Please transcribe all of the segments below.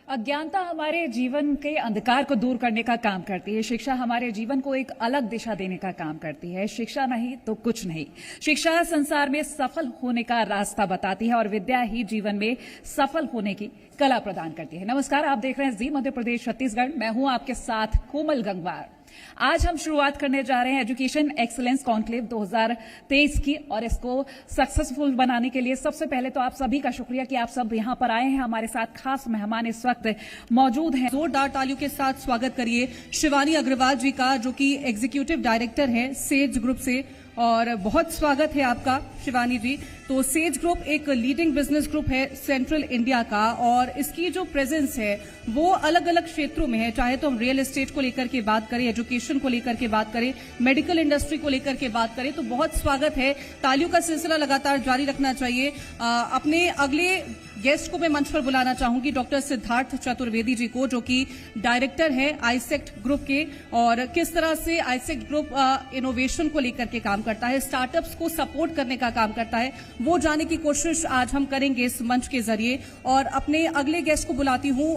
अज्ञानता हमारे जीवन के अंधकार को दूर करने का काम करती है। शिक्षा हमारे जीवन को एक अलग दिशा देने का काम करती है। शिक्षा नहीं तो कुछ नहीं। शिक्षा संसार में सफल होने का रास्ता बताती है और विद्या ही जीवन में सफल होने की कला प्रदान करती है। नमस्कार, आप देख रहे हैं जी मध्य प्रदेश छत्तीसगढ़। मैं हूं आपके साथ कोमल गंगवार। आज हम शुरुआत करने जा रहे हैं एजुकेशन एक्सीलेंस कॉन्क्लेव 2023 की, और इसको सक्सेसफुल बनाने के लिए सबसे पहले तो आप सभी का शुक्रिया कि आप सब यहां पर आए हैं। हमारे साथ खास मेहमान इस वक्त मौजूद हैं। जोरदार तालियों के साथ स्वागत करिए शिवानी अग्रवाल जी का, जो कि एग्जीक्यूटिव डायरेक्टर है सेज ग्रुप से। और बहुत स्वागत है आपका शिवानी जी। तो सेज ग्रुप एक लीडिंग बिजनेस ग्रुप है सेंट्रल इंडिया का, और इसकी जो प्रेजेंस है वो अलग अलग क्षेत्रों में है। चाहे तो हम रियल एस्टेट को लेकर के बात करें, एजुकेशन को लेकर के बात करें, मेडिकल इंडस्ट्री को लेकर के बात करें, तो बहुत स्वागत है। तालियों का सिलसिला लगातार जारी रखना चाहिए। अपने अगले गेस्ट को मैं मंच पर बुलाना चाहूंगी, डॉक्टर सिद्धार्थ चतुर्वेदी जी को, जो कि डायरेक्टर है आईसेक्ट ग्रुप के। और किस तरह से आईसेक्ट ग्रुप इनोवेशन को लेकर के काम करता है, स्टार्टअप्स को सपोर्ट करने का काम करता है, वो जानने की कोशिश आज हम करेंगे इस मंच के जरिए। और अपने अगले गेस्ट को बुलाती हूं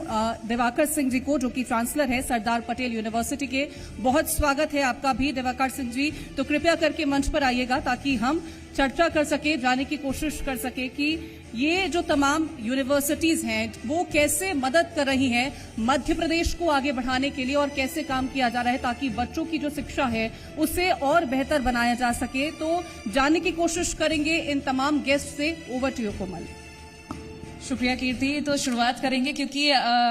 दिवाकर सिंह जी को, जो कि चांसलर है सरदार पटेल यूनिवर्सिटी के। बहुत स्वागत है आपका भी दिवाकर सिंह जी। तो कृपया करके मंच पर आइएगा ताकि हम चर्चा कर सके, जानने की कोशिश कर सके कि ये जो तमाम यूनिवर्सिटीज हैं वो कैसे मदद कर रही हैं मध्य प्रदेश को आगे बढ़ाने के लिए, और कैसे काम किया जा रहा है ताकि बच्चों की जो शिक्षा है उसे और बेहतर बनाया जा सके। तो जानने की कोशिश करेंगे इन तमाम गेस्ट से। ओवर टू यू कोमल। शुक्रिया कीर्ति। तो शुरुआत करेंगे क्योंकि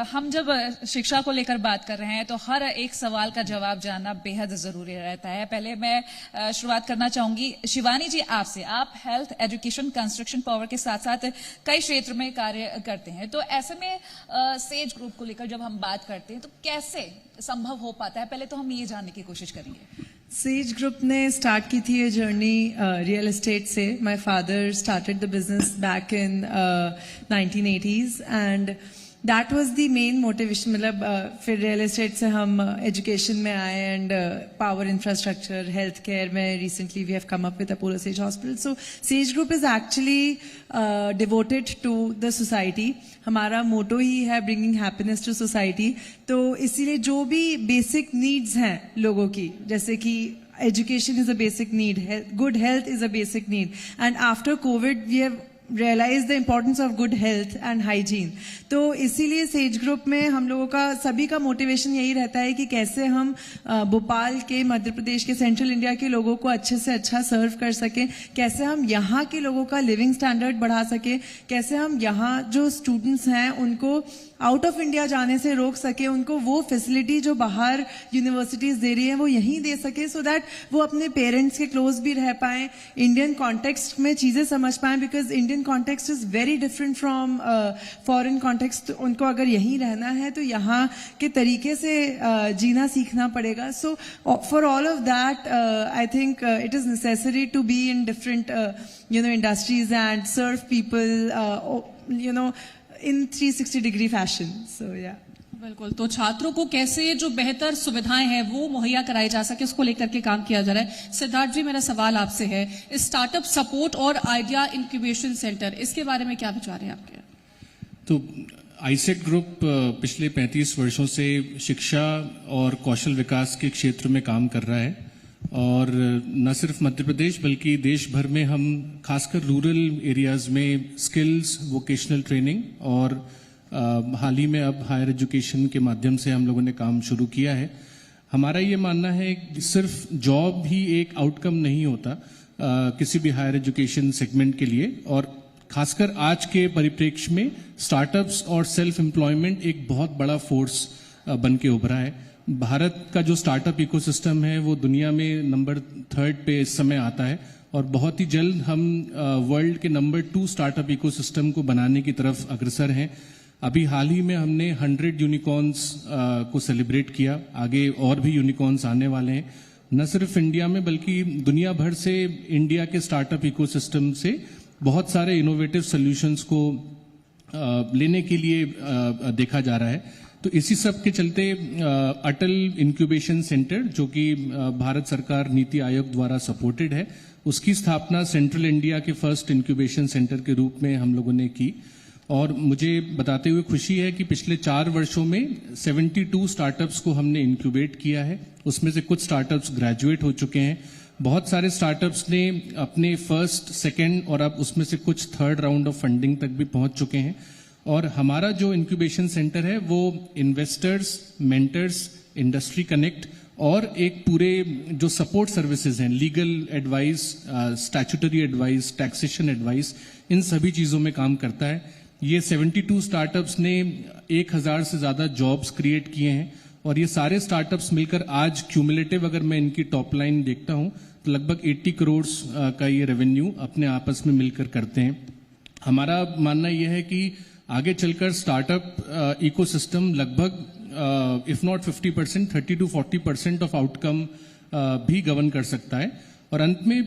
हम जब शिक्षा को लेकर बात कर रहे हैं तो हर एक सवाल का जवाब जानना बेहद जरूरी रहता है। पहले मैं शुरुआत करना चाहूंगी शिवानी जी आपसे। आप हेल्थ, एजुकेशन, कंस्ट्रक्शन, पावर के साथ साथ कई क्षेत्र में कार्य करते हैं। तो ऐसे में सेज ग्रुप को लेकर जब हम बात करते हैं तो कैसे संभव हो पाता है, पहले तो हम ये जानने की कोशिश करेंगे। सेज ग्रुप ने स्टार्ट की थी ये जर्नी रियल एस्टेट से। My father started the business back in 1980s and that was the main motivation. मतलब फिर रियल एस्टेट से हम एजुकेशन में आए and power infrastructure, health care में recently we have come up with Apollo Sage hospital. So Sage group is actually devoted to the society. हमारा motto ही है bringing happiness to society. तो इसीलिए जो भी बेसिक नीड्स हैं लोगों की, जैसे कि education is a basic need, good health is a basic need, and after COVID we have realize the importance of good health and hygiene। तो इसीलिए सेज ग्रुप में हम लोगों का सभी का मोटिवेशन यही रहता है कि कैसे हम भोपाल के, मध्य प्रदेश के, सेंट्रल इंडिया के लोगों को अच्छे से अच्छा सर्व कर सकें, कैसे हम यहाँ के लोगों का लिविंग स्टैंडर्ड बढ़ा सकें, कैसे हम यहाँ जो स्टूडेंट्स हैं उनको आउट ऑफ इंडिया जाने से रोक सके, उनको वो फैसिलिटी जो बाहर यूनिवर्सिटीज दे रही है वो यहीं दे सके, सो दैट वो अपने पेरेंट्स के क्लोज भी रह पाएं, इंडियन कॉन्टेक्स्ट में चीजें समझ पाएं, because Indian context is very different from foreign context. उनको अगर यहीं रहना है तो यहाँ के तरीके से जीना सीखना पड़ेगा। So for all of that I think it is necessary to be in different industries and serve people in 360 degree fashion. So yeah. बिल्कुल। तो छात्रों को कैसे जो बेहतर सुविधाएं हैं वो मुहैया कराई जा सके, उसको लेकर के काम किया जा रहा है। सिद्धार्थ जी, मेरा सवाल आपसे है, स्टार्टअप सपोर्ट और आइडिया इंक्यूबेशन सेंटर, इसके बारे में क्या विचार है आपके? तो आईसेक्ट ग्रुप पिछले 35 वर्षों से शिक्षा और कौशल विकास के क्षेत्र में काम कर रहा है, और न सिर्फ मध्य प्रदेश बल्कि देश भर में हम खासकर रूरल एरियाज में स्किल्स, वोकेशनल ट्रेनिंग और हाल ही में अब हायर एजुकेशन के माध्यम से हम लोगों ने काम शुरू किया है। हमारा ये मानना है कि सिर्फ जॉब ही एक आउटकम नहीं होता किसी भी हायर एजुकेशन सेगमेंट के लिए, और खासकर आज के परिप्रेक्ष्य में स्टार्टअप्स और सेल्फ एम्प्लॉयमेंट एक बहुत बड़ा फोर्स बन के उभरा है। भारत का जो स्टार्टअप इकोसिस्टम है वो दुनिया में नंबर 3 पे इस समय आता है, और बहुत ही जल्द हम वर्ल्ड के नंबर 2 स्टार्टअप इकोसिस्टम को बनाने की तरफ अग्रसर हैं। अभी हाल ही में हमने 100 यूनिकॉर्न्स को सेलिब्रेट किया। आगे और भी यूनिकॉर्न्स आने वाले हैं, न सिर्फ इंडिया में बल्कि दुनिया भर से इंडिया के स्टार्टअप इकोसिस्टम से बहुत सारे इनोवेटिव सॉल्यूशंस को लेने के लिए देखा जा रहा है। तो इसी सब के चलते अटल इंक्यूबेशन सेंटर, जो कि भारत सरकार नीति आयोग द्वारा सपोर्टेड है, उसकी स्थापना सेंट्रल इंडिया के फर्स्ट इंक्यूबेशन सेंटर के रूप में हम लोगों ने की। और मुझे बताते हुए खुशी है कि पिछले 4 वर्षों में 72 स्टार्टअप्स को हमने इंक्यूबेट किया है। उसमें से कुछ स्टार्टअप्स ग्रेजुएट हो चुके हैं। बहुत सारे स्टार्टअप्स ने अपने फर्स्ट, सेकंड और अब उसमें से कुछ थर्ड राउंड ऑफ फंडिंग तक भी पहुंच चुके हैं। और हमारा जो इंक्यूबेशन सेंटर है वो इन्वेस्टर्स, मेंटर्स, इंडस्ट्री कनेक्ट और एक पूरे जो सपोर्ट सर्विसेज हैं, legal advice, statutory advice, taxation advice, इन सभी चीजों में काम करता है। ये 72 स्टार्टअप्स ने 1000 से ज्यादा जॉब्स क्रिएट किए हैं और ये सारे स्टार्टअप्स मिलकर आज क्यूमुलेटिव अगर मैं इनकी टॉप लाइन देखता हूं तो लगभग 80 करोड़ का ये रेवेन्यू अपने आपस में मिलकर करते हैं। हमारा मानना यह है कि आगे चलकर स्टार्टअप इकोसिस्टम लगभग if not 50%, 30 to 40% of outcome भी गवर्न कर सकता है। और अंत में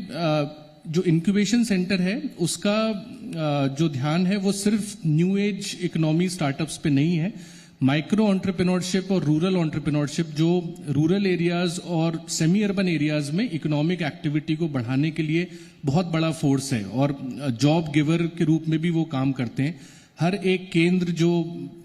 जो इंक्यूबेशन सेंटर है उसका जो ध्यान है वो सिर्फ न्यू एज इकोनॉमी स्टार्टअप्स पे नहीं है। माइक्रो एंटरप्रेन्योरशिप और रूरल एंटरप्रेन्योरशिप जो रूरल एरियाज और सेमी अर्बन एरियाज में इकोनॉमिक एक्टिविटी को बढ़ाने के लिए बहुत बड़ा फोर्स है और जॉब गिवर के रूप में भी वो काम करते हैं। हर एक केंद्र जो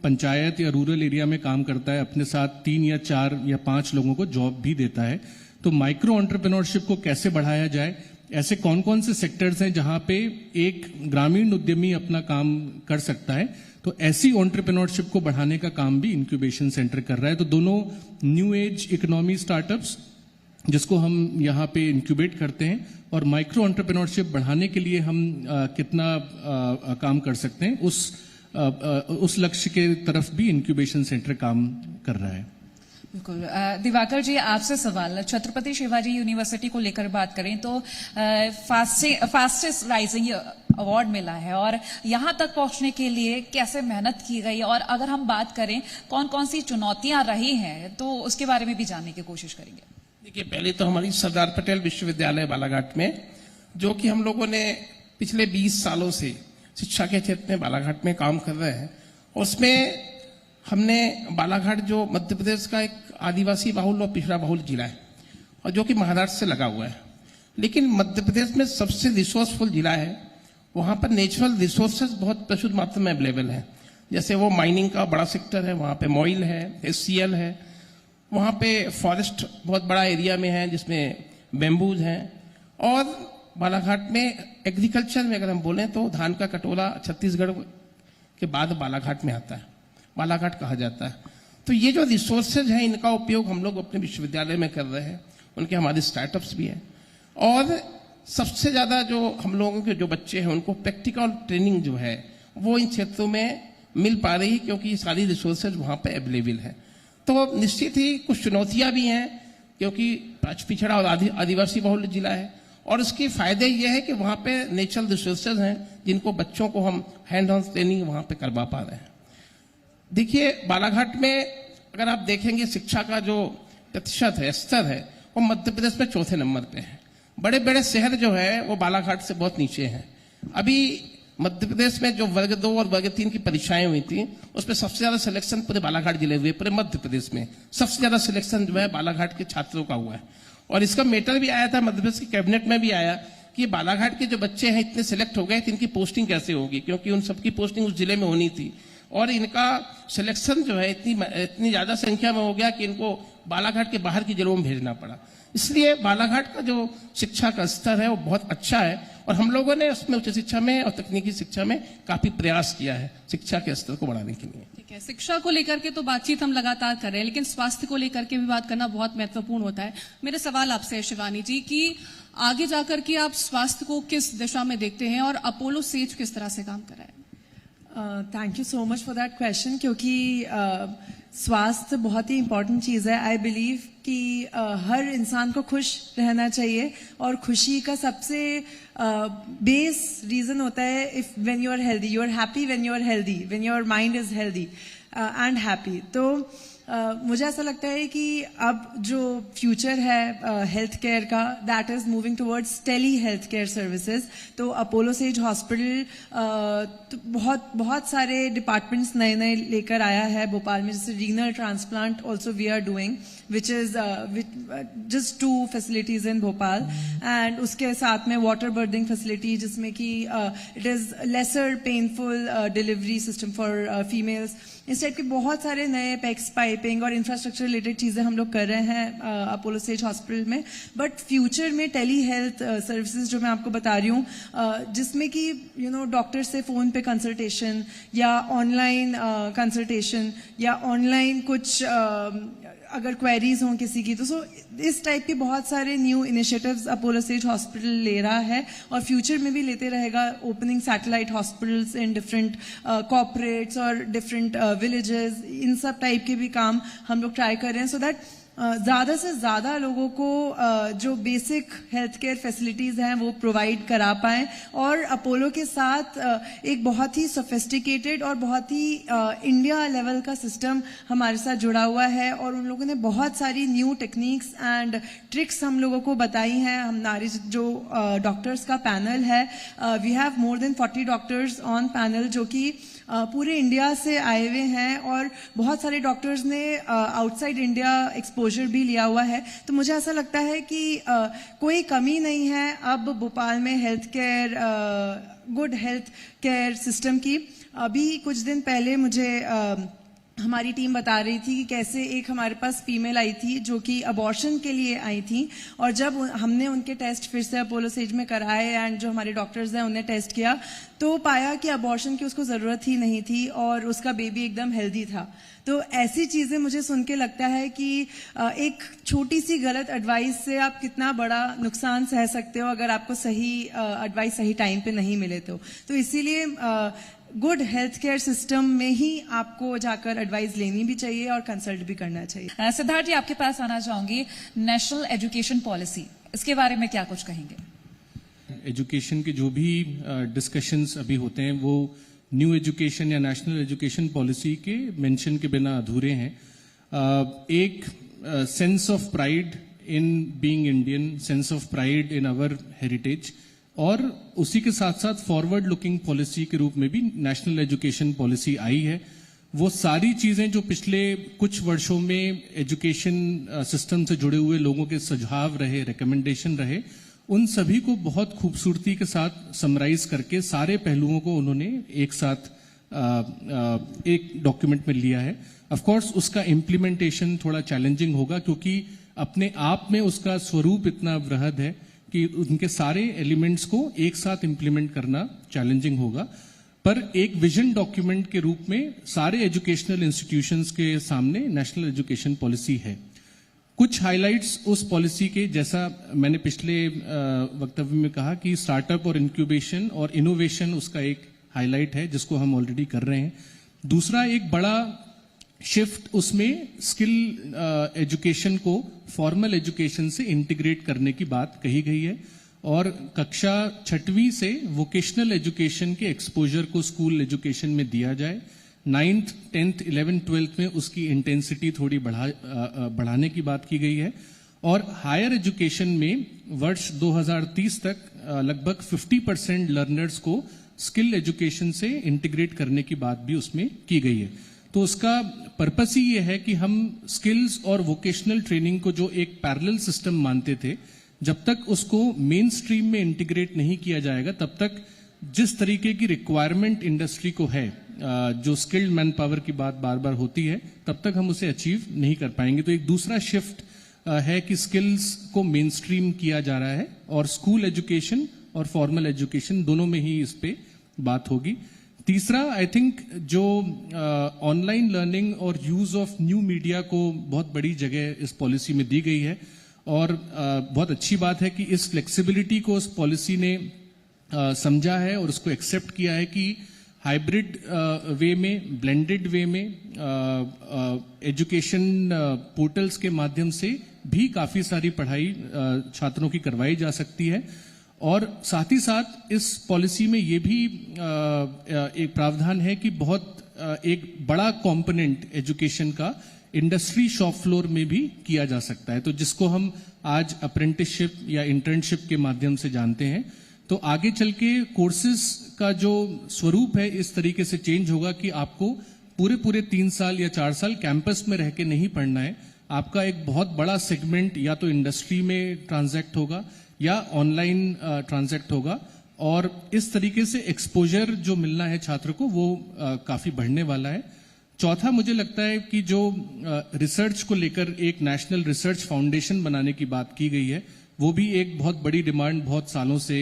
पंचायत या रूरल एरिया में काम करता है अपने साथ 3 या 4 या 5 लोगों को जॉब भी देता है। तो माइक्रो एंटरप्रेन्योरशिप को कैसे बढ़ाया जाए, ऐसे कौन कौन से सेक्टर्स हैं जहां पे एक ग्रामीण उद्यमी अपना काम कर सकता है, तो ऐसी एंटरप्रेन्योरशिप को बढ़ाने का काम भी इंक्यूबेशन सेंटर कर रहा है। तो दोनों न्यू एज इकोनॉमी स्टार्टअप्स जिसको हम यहाँ पे इंक्यूबेट करते हैं और माइक्रो एंटरप्रेन्योरशिप बढ़ाने के लिए हम कितना काम कर सकते हैं उस लक्ष्य के तरफ भी इंक्यूबेशन सेंटर काम कर रहा है। बिल्कुल। दिवाकर जी, आपसे सवाल, छत्रपति शिवाजी यूनिवर्सिटी को लेकर बात करें तो फास्टेस्ट राइजिंग अवार्ड मिला है और यहां तक पहुंचने के लिए कैसे मेहनत की गई और अगर हम बात करें कौन कौन सी चुनौतियां रही हैं तो उसके बारे में भी जानने की कोशिश करेंगे। देखिए, पहले तो हमारी सरदार पटेल विश्वविद्यालय बालाघाट में, जो कि हम लोगों ने पिछले 20 सालों से शिक्षा के क्षेत्र में बालाघाट में काम कर रहे हैं, उसमें हमने बालाघाट जो मध्य प्रदेश का एक आदिवासी बहुल और पिछड़ा बहुल जिला है और जो कि महाराष्ट्र से लगा हुआ है, लेकिन मध्य प्रदेश में सबसे रिसोर्सफुल जिला है। वहां पर नेचुरल रिसोर्सेज बहुत प्रचुर मात्रा में अवेलेबल है। जैसे वो माइनिंग का बड़ा सेक्टर है, वहां पे मॉइल है, HCL है, वहां पे फॉरेस्ट बहुत बड़ा एरिया में है जिसमें बेम्बूज हैं। और बालाघाट में एग्रीकल्चर में अगर हम बोलें तो धान का कटोरा छत्तीसगढ़ के बाद बालाघाट में आता है, बालाघाट कहा जाता है। तो ये जो रिसोर्सेज हैं इनका उपयोग हम लोग अपने विश्वविद्यालय में कर रहे हैं, उनके हमारे स्टार्टअप्स भी हैं। और सबसे ज्यादा जो हम लोगों के जो बच्चे हैं उनको प्रैक्टिकल ट्रेनिंग जो है वो इन क्षेत्रों में मिल पा रही है क्योंकि सारी रिसोर्सेज वहां पे अवेलेबल है। तो निश्चित ही कुछ चुनौतियां भी हैं क्योंकि पिछड़ा और आदिवासी बहुल जिला है और उसके फायदे ये है कि वहां पे नेचुरल रिसोर्सेज हैं जिनको बच्चों को हम हैंड ऑन ट्रेनिंग वहां पे करवा पा रहे हैं। देखिए, बालाघाट में अगर आप देखेंगे शिक्षा का जो प्रतिशत है, स्तर है, वो मध्य प्रदेश में 4थे नंबर पे है। बड़े बड़े शहर जो है वो बालाघाट से बहुत नीचे हैं। अभी मध्य प्रदेश में जो वर्ग 2 और वर्ग 3 की परीक्षाएं हुई थी उसमें सबसे ज्यादा सिलेक्शन पूरे बालाघाट जिले हुए, पूरे मध्य प्रदेश में सबसे ज्यादा सिलेक्शन जो है बालाघाट के छात्रों का हुआ है। और इसका मैटर भी आया था, मध्य प्रदेश की कैबिनेट में भी आया कि बालाघाट के जो बच्चे हैं इतने सिलेक्ट हो गए तो इनकी पोस्टिंग कैसे होगी, क्योंकि उन सबकी पोस्टिंग उस जिले में होनी थी और इनका सिलेक्शन जो है इतनी ज्यादा संख्या में हो गया कि इनको बालाघाट के बाहर की जिलों में भेजना पड़ा। इसलिए बालाघाट का जो शिक्षा का स्तर है वो बहुत अच्छा है और हम लोगों ने उसमें उच्च शिक्षा में और तकनीकी शिक्षा में काफी प्रयास किया है शिक्षा के स्तर को बढ़ाने के लिए। ठीक है, शिक्षा को लेकर के तो बातचीत हम लगातार कर रहे हैं, लेकिन स्वास्थ्य को लेकर के भी बात करना बहुत महत्वपूर्ण होता है। मेरा सवाल आपसे है शिवानी जी कि आगे जाकर के आप स्वास्थ्य को किस दिशा में देखते हैं और अपोलो सेज किस तरह से काम कर रहा है? Thank you so much for that question, क्योंकि स्वास्थ्य बहुत ही इम्पोर्टेंट चीज़ है। आई बिलीव कि हर इंसान को खुश रहना चाहिए और खुशी का सबसे बेस रीज़न होता है if when you are healthy, you are happy when you are healthy, when your mind is healthy and happy. तो मुझे ऐसा लगता है कि अब जो फ्यूचर है हेल्थ केयर का, that is moving towards tele health care services. तो अपोलो सेज हॉस्पिटल तो बहुत सारे डिपार्टमेंट्स नए नए लेकर आया है भोपाल में, जैसे renal transplant also we are doing, which is just 2 facilities in Bhopal, and उसके साथ में वाटर बर्दिंग फैसिलिटी, जिसमें कि it is lesser painful delivery system for females. इस टाइप के बहुत सारे नए पैक्स, पाइपिंग और इंफ्रास्ट्रक्चर रिलेटेड चीजें हम लोग कर रहे हैं अपोलो सेज हॉस्पिटल में। बट फ्यूचर में टेली हेल्थ सर्विसेज जो मैं आपको बता रही हूँ, जिसमें कि डॉक्टर से फोन पे कंसल्टेशन या ऑनलाइन कंसल्टेशन या ऑनलाइन कुछ अगर क्वेरीज हों किसी की, तो इस टाइप के बहुत सारे new initiatives Apollo Sage hospital ले रहा है और फ्यूचर में भी लेते रहेगा, opening satellite hospitals in different corporates और डिफरेंट विलेजेस। इन सब टाइप के भी काम हम लोग ट्राई कर रहे हैं, सो दैट ज्यादा से ज्यादा लोगों को जो बेसिक हेल्थ केयर फैसिलिटीज हैं वो प्रोवाइड करा पाएं। और अपोलो के साथ एक बहुत ही सोफिस्टिकेटेड और बहुत ही इंडिया लेवल का सिस्टम हमारे साथ जुड़ा हुआ है, और उन लोगों ने बहुत सारी न्यू टेक्निक्स एंड ट्रिक्स हम लोगों को बताई हैं। हमारे जो डॉक्टर्स का पैनल है, we have more than 40 doctors on panel जो कि पूरे इंडिया से आए हुए हैं, और बहुत सारे डॉक्टर्स ने आउटसाइड इंडिया एक्सपोजर भी लिया हुआ है। तो मुझे ऐसा लगता है कि कोई कमी नहीं है अब भोपाल में health care, good health care system की। अभी कुछ दिन पहले मुझे हमारी टीम बता रही थी कि कैसे एक हमारे पास फीमेल आई थी जो कि अबॉर्शन के लिए आई थी, और जब हमने उनके टेस्ट फिर से अपोलो सेज में कराए एंड जो हमारे डॉक्टर्स हैं उन्हें टेस्ट किया, तो पाया कि अबॉर्शन की उसको जरूरत ही नहीं थी और उसका बेबी एकदम हेल्दी था। तो ऐसी चीजें मुझे सुन के लगता है कि एक छोटी सी गलत एडवाइस से आप कितना बड़ा नुकसान सह सकते हो अगर आपको सही एडवाइस सही टाइम पे नहीं मिले तो इसीलिए गुड हेल्थ केयर सिस्टम में ही आपको जाकर एडवाइस लेनी भी चाहिए और कंसल्ट भी करना चाहिए। सिद्धार्थ जी, आपके पास आना चाहूंगी। नेशनल एजुकेशन पॉलिसी, इसके बारे में क्या कुछ कहेंगे? एजुकेशन के जो भी डिस्कशंस अभी होते हैं वो न्यू एजुकेशन या नेशनल एजुकेशन पॉलिसी के मेंशन के बिना अधूरे हैं। एक sense of pride in being Indian, sense of pride in our heritage, और उसी के साथ साथ फॉरवर्ड लुकिंग पॉलिसी के रूप में भी नेशनल एजुकेशन पॉलिसी आई है। वो सारी चीजें जो पिछले कुछ वर्षों में एजुकेशन सिस्टम से जुड़े हुए लोगों के सुझाव रहे, रिकमेंडेशन रहे, उन सभी को बहुत खूबसूरती के साथ समराइज करके सारे पहलुओं को उन्होंने एक साथ एक डॉक्यूमेंट में लिया है। ऑफ कोर्स उसका इम्प्लीमेंटेशन थोड़ा चैलेंजिंग होगा, क्योंकि अपने आप में उसका स्वरूप इतना बृहद है कि उनके सारे एलिमेंट्स को एक साथ इंप्लीमेंट करना चैलेंजिंग होगा। पर एक विजन डॉक्यूमेंट के रूप में सारे एजुकेशनल इंस्टीट्यूशंस के सामने नेशनल एजुकेशन पॉलिसी है। कुछ हाइलाइट्स उस पॉलिसी के, जैसा मैंने पिछले वक्तव्य में कहा कि स्टार्टअप और इंक्यूबेशन और इनोवेशन उसका एक हाईलाइट है जिसको हम ऑलरेडी कर रहे हैं। दूसरा एक बड़ा शिफ्ट उसमें स्किल एजुकेशन को फॉर्मल एजुकेशन से इंटीग्रेट करने की बात कही गई है, और कक्षा 6वीं से वोकेशनल एजुकेशन के एक्सपोजर को स्कूल एजुकेशन में दिया जाए। 9th, 10th, 11th, 12th में उसकी इंटेंसिटी थोड़ी बढ़ाने की बात की गई है, और हायर एजुकेशन में वर्ष 2030 तक लगभग 50% लर्नर्स को स्किल एजुकेशन से इंटीग्रेट करने की बात भी उसमें की गई है। तो उसका पर्पस ही ये है कि हम स्किल्स और वोकेशनल ट्रेनिंग को जो एक पैरेलल सिस्टम मानते थे, जब तक उसको मेन स्ट्रीम में इंटीग्रेट नहीं किया जाएगा तब तक जिस तरीके की रिक्वायरमेंट इंडस्ट्री को है, जो स्किल्ड मैन पावर की बात बार बार होती है, तब तक हम उसे अचीव नहीं कर पाएंगे। तो एक दूसरा शिफ्ट है कि स्किल्स को मेन स्ट्रीम किया जा रहा है, और स्कूल एजुकेशन और फॉर्मल एजुकेशन दोनों में ही इस पे बात होगी। तीसरा, आई थिंक जो ऑनलाइन लर्निंग और यूज ऑफ न्यू मीडिया को बहुत बड़ी जगह इस पॉलिसी में दी गई है, और बहुत अच्छी बात है कि इस फ्लेक्सिबिलिटी को उस पॉलिसी ने समझा है और उसको एक्सेप्ट किया है कि हाइब्रिड वे में, ब्लेंडेड वे में एजुकेशन पोर्टल्स के माध्यम से भी काफी सारी पढ़ाई छात्रों की करवाई जा सकती है। और साथ ही साथ इस पॉलिसी में ये भी एक प्रावधान है कि बहुत एक बड़ा कंपोनेंट एजुकेशन का इंडस्ट्री शॉप फ्लोर में भी किया जा सकता है। तो जिसको हम आज अप्रेंटिसशिप या इंटर्नशिप के माध्यम से जानते हैं, तो आगे चल के कोर्सेज का जो स्वरूप है इस तरीके से चेंज होगा कि आपको पूरे 3 साल या 4 साल कैंपस में रह के नहीं पढ़ना है। आपका एक बहुत बड़ा सेगमेंट या तो इंडस्ट्री में ट्रांजैक्ट होगा या ऑनलाइन ट्रांजैक्ट होगा, और इस तरीके से एक्सपोजर जो मिलना है छात्र को वो काफी बढ़ने वाला है। चौथा, मुझे लगता है कि जो रिसर्च को लेकर एक नेशनल रिसर्च फाउंडेशन बनाने की बात की गई है, वो भी एक बहुत बड़ी डिमांड बहुत सालों से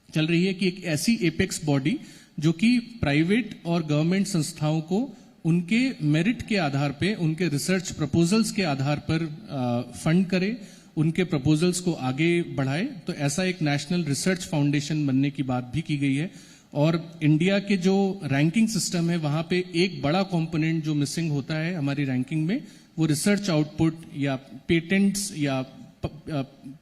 चल रही है कि एक ऐसी एपेक्स बॉडी जो कि प्राइवेट और गवर्नमेंट संस्थाओं को उनके मेरिट के आधार पे, उनके रिसर्च प्रपोजल्स के आधार पर फंड करे, उनके प्रपोजल्स को आगे बढ़ाए। तो ऐसा एक नेशनल रिसर्च फाउंडेशन बनने की बात भी की गई है। और इंडिया के जो रैंकिंग सिस्टम है वहां पे एक बड़ा कंपोनेंट जो मिसिंग होता है हमारी रैंकिंग में, वो रिसर्च आउटपुट या पेटेंट्स या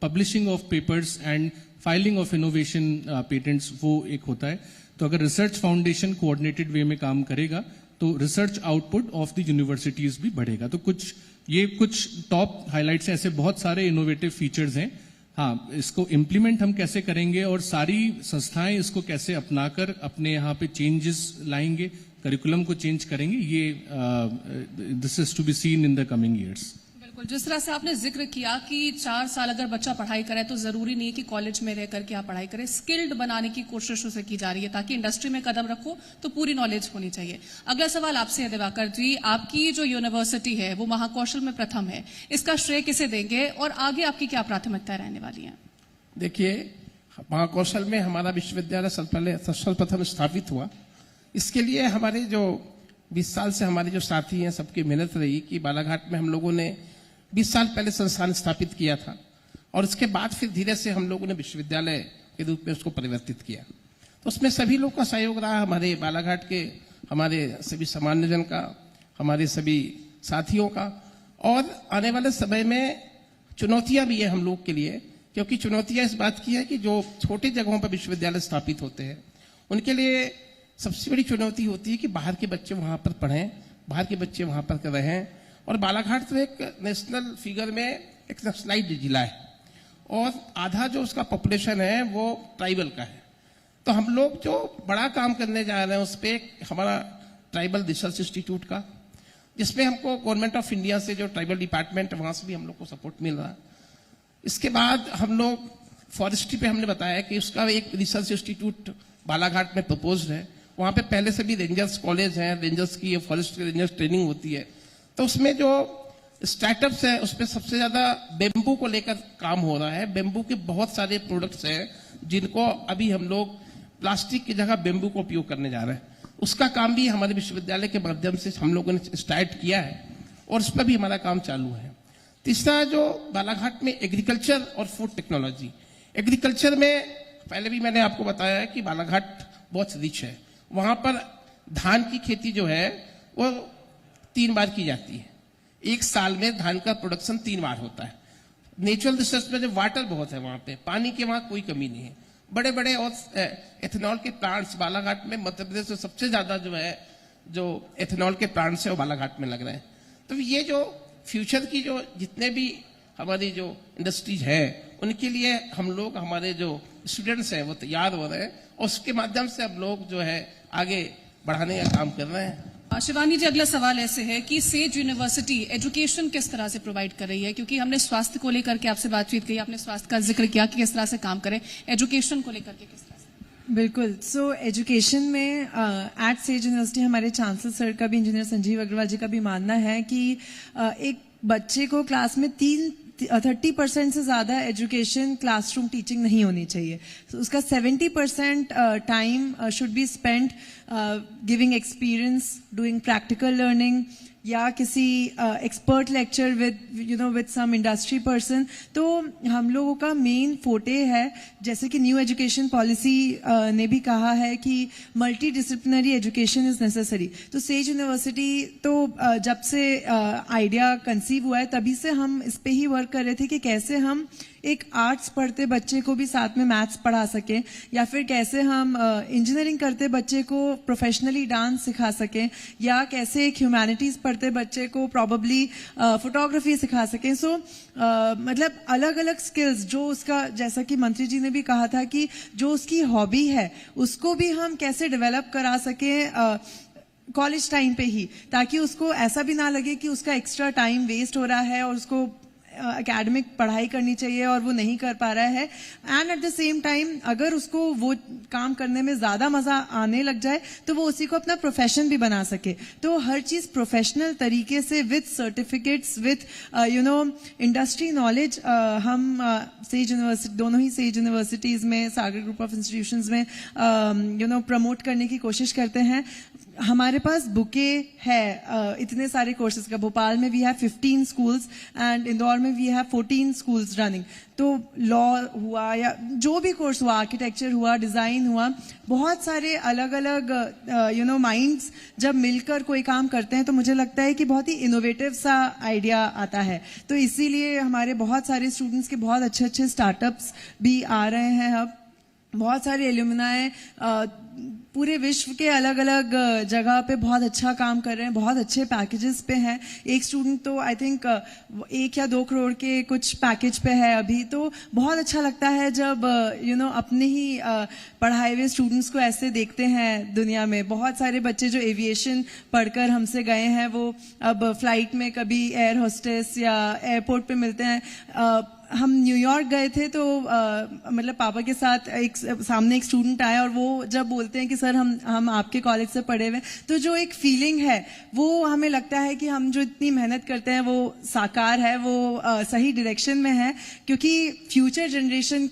publishing of papers and filing of innovation patents, वो एक होता है। तो अगर रिसर्च फाउंडेशन कोऑर्डिनेटेड वे में काम करेगा तो research output of the universities भी बढ़ेगा। तो कुछ टॉप हाइलाइट्स हैं, ऐसे बहुत सारे इनोवेटिव फीचर्स हैं। हाँ, इसको इम्प्लीमेंट हम कैसे करेंगे और सारी संस्थाएं इसको कैसे अपनाकर अपने यहाँ पे चेंजेस लाएंगे, करिकुलम को चेंज करेंगे, ये this is to be seen in the coming years. बिल्कुल, जिस तरह से आपने जिक्र किया कि 4 साल अगर बच्चा पढ़ाई करे तो जरूरी नहीं है कि कॉलेज में रह करके आप पढ़ाई करें, स्किल्ड बनाने की कोशिश उसे की जा रही है ताकि इंडस्ट्री में कदम रखो तो पूरी नॉलेज होनी चाहिए। अगला सवाल आपसे है दिवाकर जी, आपकी जो यूनिवर्सिटी है वो महाकौशल में प्रथम है, इसका श्रेय किसे देंगे और आगे आपकी क्या प्राथमिकताएं रहने वाली हैं? देखिए, महाकौशल में हमारा विश्वविद्यालय सर्वप्रथम स्थापित हुआ। इसके लिए हमारे जो 20 साल से हमारे जो साथी हैं सबकी मेहनत रही कि बालाघाट में हम लोगों ने 20 साल पहले संस्थान स्थापित किया था और उसके बाद फिर धीरे से हम लोगों ने विश्वविद्यालय के रूप में उसको परिवर्तित किया। तो उसमें सभी लोग का सहयोग रहा, हमारे बालाघाट के हमारे सभी सामान्यजन का, हमारे सभी साथियों का। और आने वाले समय में चुनौतियां भी है हम लोग के लिए, क्योंकि चुनौतियां इस बात की है कि जो छोटी जगहों पर विश्वविद्यालय स्थापित होते हैं उनके लिए सबसे बड़ी चुनौती होती है कि बाहर के बच्चे वहां पर पढ़ें, बाहर के बच्चे वहां पर रहें। और बालाघाट तो एक नेशनल फिगर में एक नक्सलाइट जिला है और आधा जो उसका पॉपुलेशन है वो ट्राइबल का है। तो हम लोग जो बड़ा काम करने जा रहे हैं उस पर हमारा ट्राइबल रिसर्च इंस्टीट्यूट का, जिसमें हमको गवर्नमेंट ऑफ इंडिया से जो ट्राइबल डिपार्टमेंट है वहां से भी हम लोग को सपोर्ट मिल रहा है। इसके बाद हम लोग फॉरेस्ट्री पे हमने बताया कि उसका एक रिसर्च इंस्टीट्यूट बालाघाट में प्रपोज्ड है। वहां पे पहले से भी रेंजर्स कॉलेज हैं, रेंजर्स की फॉरेस्ट रेंजर्स ट्रेनिंग होती है। तो उसमें जो स्टार्टअप्स है उसमें सबसे ज्यादा बेम्बू को लेकर काम हो रहा है। बेम्बू के बहुत सारे प्रोडक्ट्स हैं जिनको अभी हम लोग प्लास्टिक की जगह बेम्बू को उपयोग करने जा रहे हैं। उसका काम भी हमारे विश्वविद्यालय के माध्यम से हम लोगों ने स्टार्ट किया है और उस पर भी हमारा काम चालू है। तीसरा, जो बालाघाट में एग्रीकल्चर और फूड टेक्नोलॉजी, एग्रीकल्चर में पहले भी मैंने आपको बताया है कि बालाघाट बहुत रिच है। वहां पर धान की खेती जो है वो 3 बार की जाती है। एक साल में धान का प्रोडक्शन 3 बार होता है। नेचुरल रिसोर्स में जो वाटर बहुत है वहां पे, पानी की वहां कोई कमी नहीं है। बड़े बड़े और एथेनॉल के प्लांट्स बालाघाट में, मध्य प्रदेश में सबसे ज्यादा जो है जो एथेनॉल के प्लांट्स है वो बालाघाट में लग रहे हैं। तो ये जो फ्यूचर की जो जितने भी हमारी जो इंडस्ट्रीज है उनके लिए हम लोग, हमारे जो स्टूडेंट्स हैं वो तैयार हो रहे हैं और उसके माध्यम से हम लोग जो है आगे बढ़ाने का काम कर रहे हैं। शिवानी जी, अगला सवाल ऐसे है कि सेज यूनिवर्सिटी एजुकेशन किस तरह से प्रोवाइड कर रही है, क्योंकि हमने स्वास्थ्य को लेकर के आपसे बातचीत की, आपने स्वास्थ्य का जिक्र किया कि किस तरह से काम करें, एजुकेशन को लेकर के किस तरह से? बिल्कुल। सो एजुकेशन में एट सेज यूनिवर्सिटी हमारे चांसलर सर का भी, इंजीनियर संजीव अग्रवाल जी का भी मानना है कि एक बच्चे को क्लास में 30% से ज्यादा एजुकेशन क्लासरूम टीचिंग नहीं होनी चाहिए। so, उसका 70% time should be spent giving experience, doing practical learning या किसी expert lecture with some industry person. तो हम लोगों का मेन फोटे है, जैसे कि न्यू एजुकेशन पॉलिसी ने भी कहा है कि multi disciplinary education is necessary. तो सेज यूनिवर्सिटी तो जब से आइडिया कंसीव हुआ है तभी से हम इस पे ही वर्क कर रहे थे कि कैसे हम एक आर्ट्स पढ़ते बच्चे को भी साथ में मैथ्स पढ़ा सकें, या फिर कैसे हम इंजीनियरिंग करते बच्चे को प्रोफेशनली डांस सिखा सकें, या कैसे एक ह्यूमैनिटीज पढ़ते बच्चे को प्रॉबली फोटोग्राफी सिखा सकें। सो मतलब अलग अलग स्किल्स जो उसका, जैसा कि मंत्री जी ने भी कहा था कि जो उसकी हॉबी है उसको भी हम कैसे डेवलप करा सकें कॉलेज टाइम पे ही, ताकि उसको ऐसा भी ना लगे कि उसका एक्स्ट्रा टाइम वेस्ट हो रहा है और उसको एकेडमिक पढ़ाई करनी चाहिए और वो नहीं कर पा रहा है। And at the same time अगर उसको वो काम करने में ज्यादा मजा आने लग जाए तो वो उसी को अपना प्रोफेशन भी बना सके। तो हर चीज प्रोफेशनल तरीके से with certificates, with industry knowledge हम सेज यूनिवर्सिटी, दोनों ही सेज यूनिवर्सिटीज में, सागर ग्रुप ऑफ इंस्टीट्यूशंस में प्रमोट करने की कोशिश करते हैं। हमारे पास बुके है इतने सारे कोर्सेज का। भोपाल में we have 15 schools and Indore में वी हैव 14 स्कूल्स रनिंग। तो लॉ हुआ या जो भी कोर्स हुआ, आर्किटेक्चर हुआ, डिजाइन हुआ, बहुत सारे अलग अलग माइंड्स जब मिलकर कोई काम करते हैं तो मुझे लगता है कि बहुत ही इनोवेटिव सा आइडिया आता है। तो इसीलिए हमारे बहुत सारे स्टूडेंट्स के बहुत अच्छे अच्छे स्टार्टअप्स भी आ रहे हैं। अब बहुत सारे एल्यूमिनाई पूरे विश्व के अलग अलग जगह पे बहुत अच्छा काम कर रहे हैं, बहुत अच्छे पैकेजेस पे हैं। एक स्टूडेंट तो आई थिंक 1 या 2 करोड़ के कुछ पैकेज पे है अभी। तो बहुत अच्छा लगता है जब अपने ही पढ़ाए हुए स्टूडेंट्स को ऐसे देखते हैं दुनिया में। बहुत सारे बच्चे जो एविएशन पढ़कर हमसे गए हैं वो अब फ्लाइट में कभी एयर होस्टेस या एयरपोर्ट पे मिलते हैं। हम न्यूयॉर्क गए थे तो मतलब पापा के साथ सामने एक स्टूडेंट आया और वो जब बोलते हैं कि सर हम आपके कॉलेज से पढ़े हुए, तो जो एक फीलिंग है वो हमें लगता है कि हम जो इतनी मेहनत करते हैं वो साकार है, वो सही डायरेक्शन में है। क्योंकि फ्यूचर जनरेशन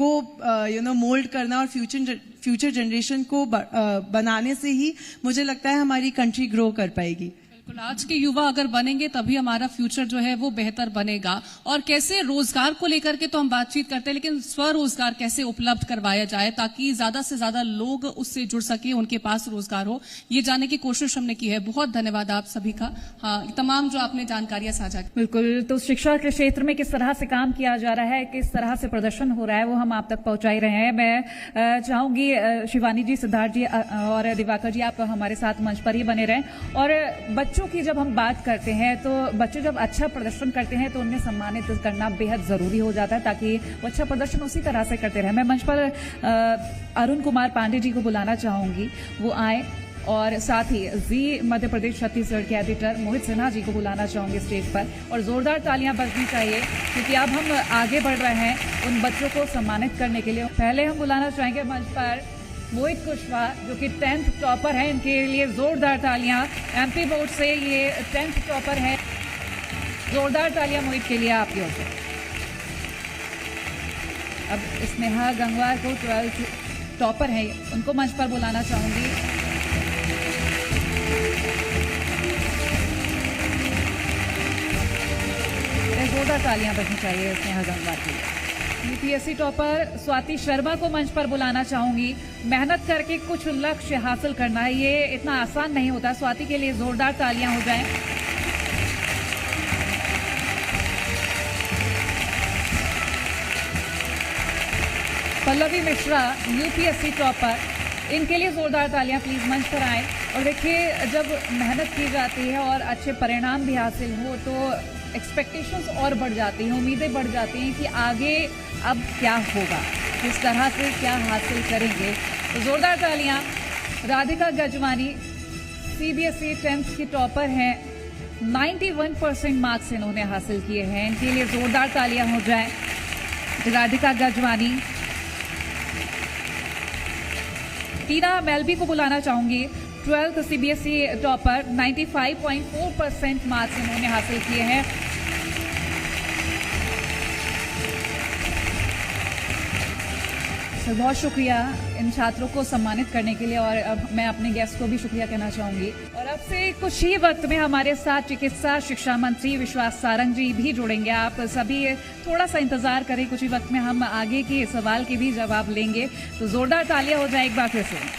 को मोल्ड करना और फ्यूचर जनरेशन को बनाने से ही मुझे लगता है हमारी कंट्री ग्रो कर पाएगी। आज के युवा अगर बनेंगे तभी हमारा फ्यूचर जो है वो बेहतर बनेगा। और कैसे रोजगार को लेकर के तो हम बातचीत करते हैं, लेकिन स्वरोजगार कैसे उपलब्ध करवाया जाए ताकि ज्यादा से ज्यादा लोग उससे जुड़ सके, उनके पास रोजगार हो, ये जानने की कोशिश हमने की है। बहुत धन्यवाद आप सभी का। हाँ, तमाम जो आपने जानकारियां साझा की। बिल्कुल, तो शिक्षा के क्षेत्र में किस तरह से काम किया जा रहा है, किस तरह से प्रदर्शन हो रहा है, वो हम आप तक पहुंचा ही रहे हैं। मैं चाहूंगी शिवानी जी, सिद्धार्थ जी और दिवाकर जी आप हमारे साथ मंच पर ही बने रहें। और बच्चों की जब हम बात करते हैं तो बच्चे जब अच्छा प्रदर्शन करते हैं तो उन्हें सम्मानित करना बेहद जरूरी हो जाता है ताकि वो अच्छा प्रदर्शन उसी तरह से करते रहे। मैं मंच पर अरुण कुमार पांडे जी को बुलाना चाहूंगी, वो आए। और साथ ही जी मध्य प्रदेश छत्तीसगढ़ के एडिटर मोहित सिन्हा जी को बुलाना चाहूंगी स्टेज पर। और जोरदार तालियां बजनी चाहिए क्योंकि अब हम आगे बढ़ रहे हैं उन बच्चों को सम्मानित करने के लिए। पहले हम बुलाना चाहेंगे मंच पर मोहित कुशवाहा जो कि 10th टॉपर है, इनके लिए जोरदार तालियां। एमपी बोर्ड से ये 10th टॉपर है, जोरदार तालियां मोहित के लिए आपकी ओर से। अब स्नेहा गंगवार को 12th टॉपर है, उनको मंच पर बुलाना चाहूंगी। जोरदार तालियां बजनी चाहिए स्नेहा गंगवार के लिए। यूपीएससी टॉपर स्वाति शर्मा को मंच पर बुलाना चाहूंगी। मेहनत करके कुछ लक्ष्य हासिल करना है, ये इतना आसान नहीं होता। स्वाति के लिए जोरदार तालियां हो जाएं। पल्लवी मिश्रा यूपीएससी टॉपर, इनके लिए जोरदार तालियां प्लीज मंच पर आए। और देखिए जब मेहनत की जाती है और अच्छे परिणाम भी हासिल हो तो एक्सपेक्टेशंस और बढ़ जाती हैं, उम्मीदें बढ़ जाती हैं कि आगे अब क्या होगा, किस तरह से क्या हासिल करेंगे। तो जोरदार तालियां। राधिका गजवानी सीबीएसई 10th की टॉपर हैं, 91% मार्क्स इन्होंने हासिल किए हैं, इनके लिए जोरदार तालियां हो जाए। राधिका गजवानी। टीना मेलबी को बुलाना चाहूंगी, 12th सीबीएसई टॉपर, 95.4% मार्क्स इन्होंने हासिल किए हैं। बहुत शुक्रिया इन छात्रों को सम्मानित करने के लिए। और अब मैं अपने गेस्ट को भी शुक्रिया कहना चाहूंगी। और अब से कुछ ही वक्त में हमारे साथ चिकित्सा शिक्षा मंत्री विश्वास सारंग जी भी जुड़ेंगे। आप सभी थोड़ा सा इंतजार करें, कुछ ही वक्त में हम आगे के सवाल के भी जवाब लेंगे। तो जोरदार तालियां हो जाए एक बार फिर से।